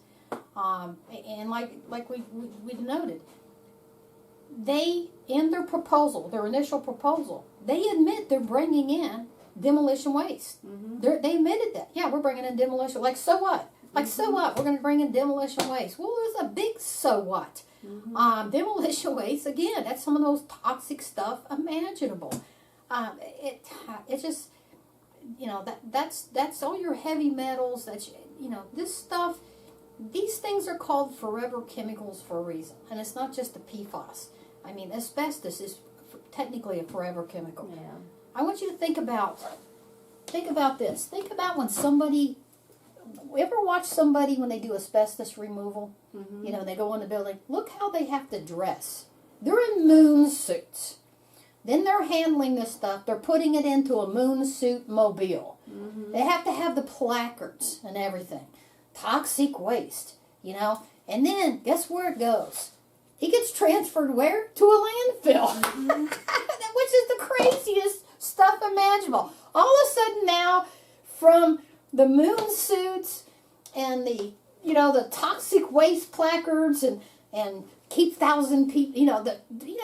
And like we noted, they, in their proposal, their initial proposal, they admit they're bringing in demolition waste. They admitted that. Yeah, we're bringing in demolition. Like, so what? So what? We're going to bring in demolition waste. Well, there's a big so what. Demolition waste, again, that's some of those toxic stuff imaginable. It just, that's all your heavy metals. This stuff. These things are called forever chemicals for a reason, and it's not just the PFAS. I mean, asbestos is technically a forever chemical. Yeah. I want you to think about this. Think about when somebody. Ever watch somebody when they do asbestos removal? They go in the building. Look how they have to dress. They're in moon suits. Then they're handling this stuff. They're putting it into a moon suit mobile. They have to have the placards and everything. Toxic waste, And then, guess where it goes? he gets transferred where? To a landfill. Which is the craziest stuff imaginable. All of a sudden now, from the moon suits and the toxic waste placards and keep 1,000 people,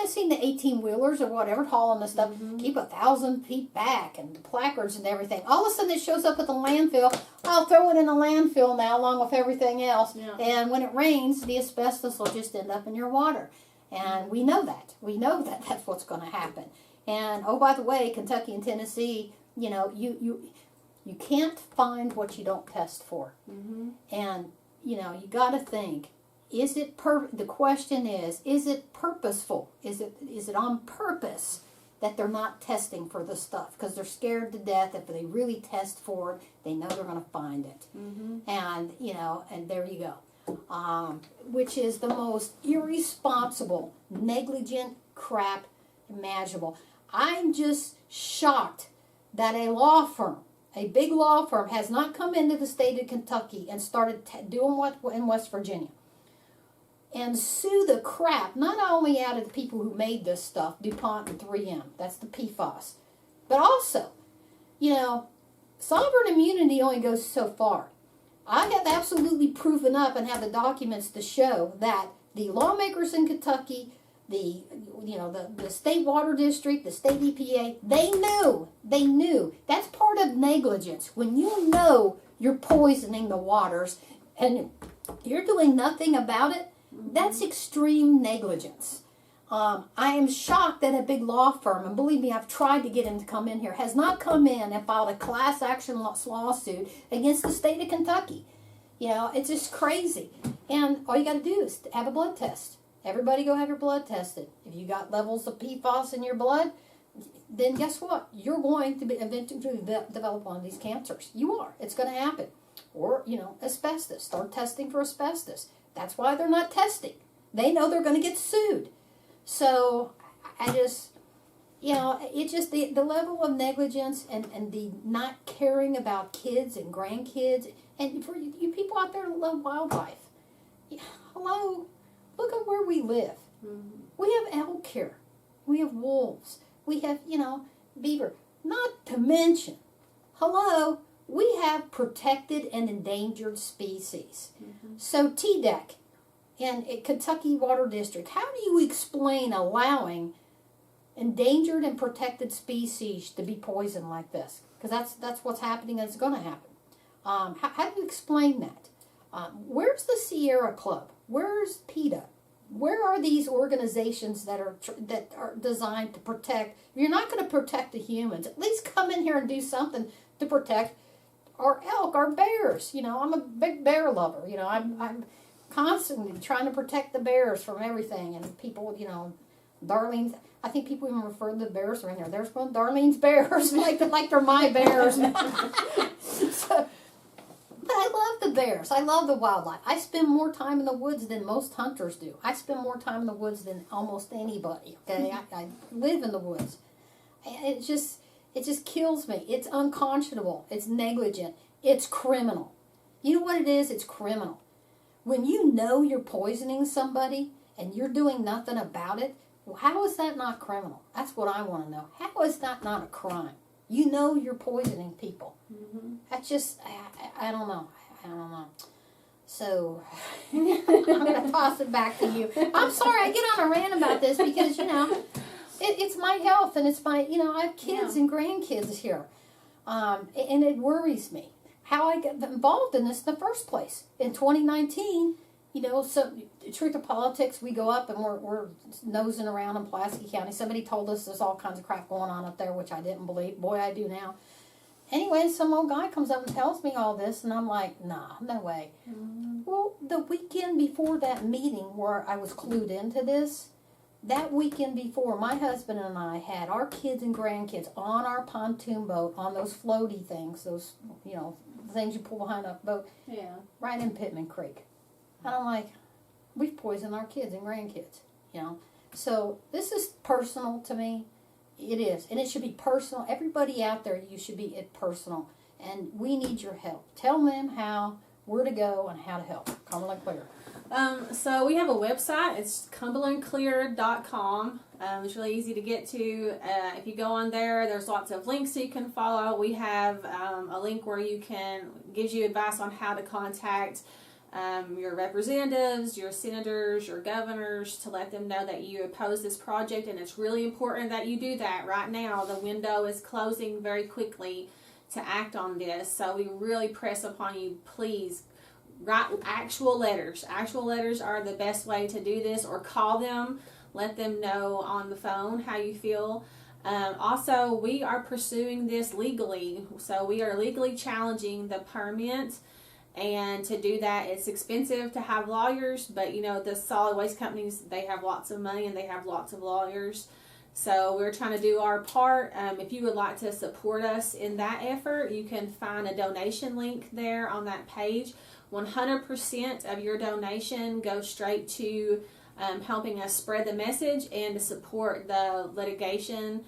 seen the 18-wheelers or whatever hauling the stuff, keep 1,000 feet back and the placards and everything. All of a sudden it shows up at the landfill. I'll throw it in the landfill now along with everything else. Yeah. And when it rains, the asbestos will just end up in your water. And we know that. We know that that's what's going to happen. And, oh, by the way, Kentucky and Tennessee, you can't find what you don't test for. And, you got to think, the question is it purposeful? Is it on purpose that they're not testing for the stuff? Because they're scared to death. If they really test for it, they know they're going to find it. And, and there you go. Which is the most irresponsible, negligent crap imaginable. I'm just shocked that a law firm, a big law firm, has not come into the state of Kentucky and started doing what in West Virginia. And sue the crap, not only out of the people who made this stuff, DuPont and 3M, that's the PFAS, but also, sovereign immunity only goes so far. I have absolutely proven up and have the documents to show that the lawmakers in Kentucky, the state water district, the state EPA, they knew. That's part of negligence. When you know you're poisoning the waters and you're doing nothing about it, that's extreme negligence. I am shocked that a big law firm, and believe me, I've tried to get him to come in here, has not come in and filed a class action lawsuit against the state of Kentucky. It's just crazy. And all you got to do is have a blood test. Everybody go have your blood tested. If you got levels of PFAS in your blood, then guess what? You're going to eventually develop one of these cancers. You are. It's going to happen. Or, asbestos. Start testing for asbestos. That's why they're not testing. They know they're going to get sued. So, I just, it's just the level of negligence and the not caring about kids and grandkids. And for you people out there who love wildlife, hello, look at where we live. We have elk here. We have wolves. We have, beaver. Not to mention, hello, we have protected and endangered species. So TDEC and Kentucky Water District, how do you explain allowing endangered and protected species to be poisoned like this? Because that's what's happening and it's going to happen. How do you explain that? Where's the Sierra Club? Where's PETA? Where are these organizations that are designed to protect? If you're not going to protect the humans, at least come in here and do something to protect our elk, our bears. I'm a big bear lover. I'm constantly trying to protect the bears from everything. And people, Darlene, I think people even refer to the bears are in there. There's one Darlene's bears, like they're my bears. But I love the bears. I love the wildlife. I spend more time in the woods than most hunters do. I spend more time in the woods than almost anybody. Okay, I live in the woods. And it just kills me. It's unconscionable. It's negligent. It's criminal. You know what it is? It's criminal. When you know you're poisoning somebody and you're doing nothing about it, well, how is that not criminal? That's what I want to know. How is that not a crime? You know you're poisoning people. That's just, I don't know. So, I'm going to toss it back to you. I'm sorry I get on a rant about this because, it's my health and it's my, I have kids and grandkids here. And it worries me how I got involved in this in the first place. In 2019, so Truth or Politics, we go up and we're nosing around in Pulaski County. Somebody told us there's all kinds of crap going on up there, which I didn't believe. Boy, I do now. Anyway, some old guy comes up and tells me all this, and I'm like, nah, no way. Well, the weekend before that meeting where I was clued into this, that weekend before, my husband and I had our kids and grandkids on our pontoon boat, on those floaty things, those, things you pull behind a boat, right in Pittman Creek. And I'm like, we've poisoned our kids and grandkids, So this is personal to me. It is. And it should be personal. Everybody out there, you should be personal. And we need your help. Tell them where to go and how to help. Cumberland Clear. So we have a website. It's cumberlandclear.com. It's really easy to get to. If you go on there, there's lots of links you can follow. We have a link where gives you advice on how to contact your representatives, your senators, your governors, to let them know that you oppose this project, and it's really important that you do that right now. The window is closing very quickly to act on this, so we really press upon you, please write actual letters. Actual letters are the best way to do this, or call them, let them know on the phone how you feel. Also, we are pursuing this legally, so we are legally challenging the permit. And to do that, it's expensive to have lawyers, but the solid waste companies, they have lots of money and they have lots of lawyers. So we're trying to do our part. If you would like to support us in that effort, you can find a donation link there on that page. 100% of your donation goes straight to helping us spread the message and to support the litigation.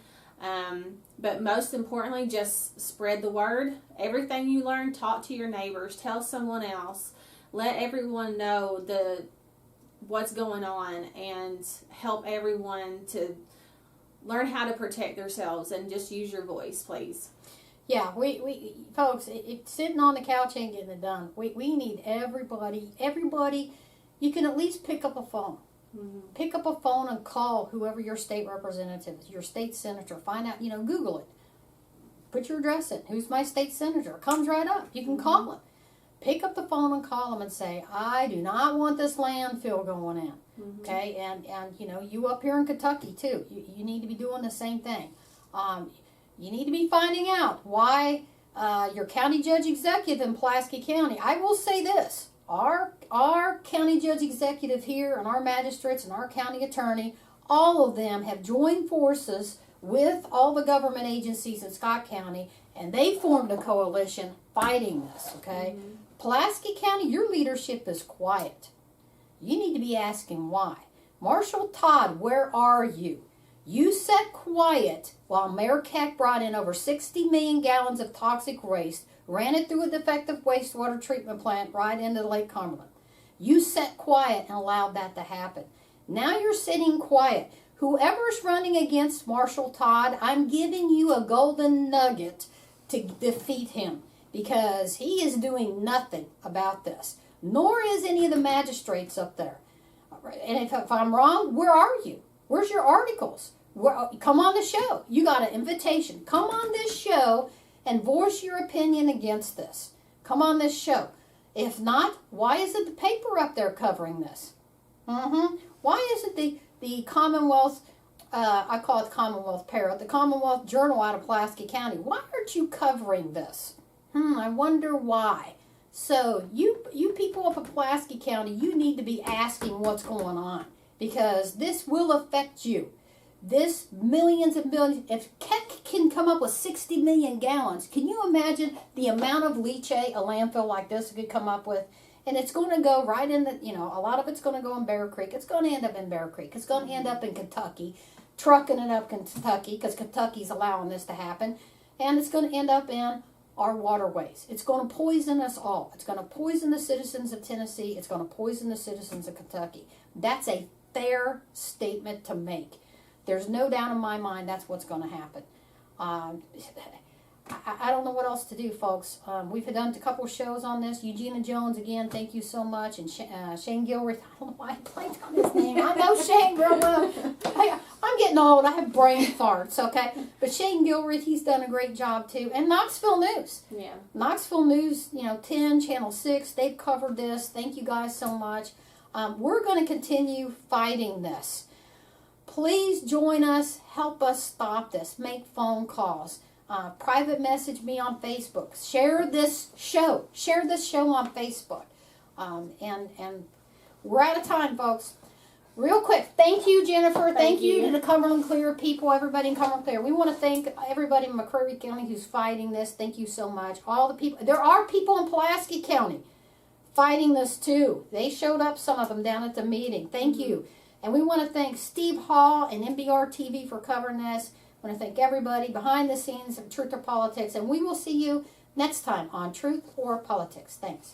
But most importantly, just spread the word. Everything you learn, talk to your neighbors, tell someone else, let everyone know what's going on, and help everyone to learn how to protect themselves, and just use your voice, please. Yeah, we folks, sitting on the couch ain't getting it done. We need everybody. You can at least pick up a phone. Mm-hmm. Pick up a phone and call whoever your state representative is, your state senator. Find out, Google it. Put your address in. Who's my state senator? It comes right up. You can call him. Pick up the phone and call them and say, I do not want this landfill going in. Mm-hmm. Okay? And you up here in Kentucky, too. You need to be doing the same thing. You need to be finding out why your county judge executive in Pulaski County. I will say this. Our county judge executive here, and our magistrates and our county attorney, all of them have joined forces with all the government agencies in Scott County, and they formed a coalition fighting this, okay? Mm-hmm. Pulaski County, your leadership is quiet. You need to be asking why. Marshall Todd, where are you? You sat quiet while Mayor Keck brought in over 60 million gallons of toxic waste, ran it through a defective wastewater treatment plant right into Lake Cumberland. You sat quiet and allowed that to happen. Now you're sitting quiet. Whoever's running against Marshall Todd, I'm giving you a golden nugget to defeat him, because he is doing nothing about this, nor is any of the magistrates up there. And if I'm wrong, where are you? Where's your articles? Come on the show. You got an invitation. Come on this show and voice your opinion against this. Come on this show. If not, why isn't the paper up there covering this? Why isn't the Commonwealth, I call it Commonwealth Parrot, the Commonwealth Journal out of Pulaski County, why aren't you covering this? I wonder why. So you people up in Pulaski County, you need to be asking what's going on, because this will affect you. This millions and billions, if Keck can come up with 60 million gallons, can you imagine the amount of leachate a landfill like this could come up with? And it's going to go right in a lot of it's going to go in Bear Creek. It's going to end up in Bear Creek. It's going to end up in Kentucky, trucking it up in Kentucky, because Kentucky's allowing this to happen. And it's going to end up in our waterways. It's going to poison us all. It's going to poison the citizens of Tennessee. It's going to poison the citizens of Kentucky. That's a fair statement to make. There's no doubt in my mind that's what's going to happen. I don't know what else to do, folks. We've done a couple shows on this. Eugenia Jones, again, thank you so much. And Shane Gilreath, I don't know why I blanked on his name. I know Shane real well. I'm getting old. I have brain farts, okay? But Shane Gilreath, he's done a great job, too. And Knoxville News. Yeah. Knoxville News, 10, Channel 6, they've covered this. Thank you guys so much. We're going to continue fighting this. Please join us. Help us stop this. Make phone calls. Private message me on Facebook. Share this show. Share this show on Facebook. And we're out of time, folks. Real quick, thank you, Jennifer. Thank you to the Cumberland Clear people, everybody in Cumberland Clear. We want to thank everybody in McCreary County who's fighting this. Thank you so much. All the people. There are people in Pulaski County fighting this too. They showed up, some of them, down at the meeting. Thank you. And we want to thank Steve Hall and NBR TV for covering this. I want to thank everybody behind the scenes of Truth or Politics. And we will see you next time on Truth or Politics. Thanks.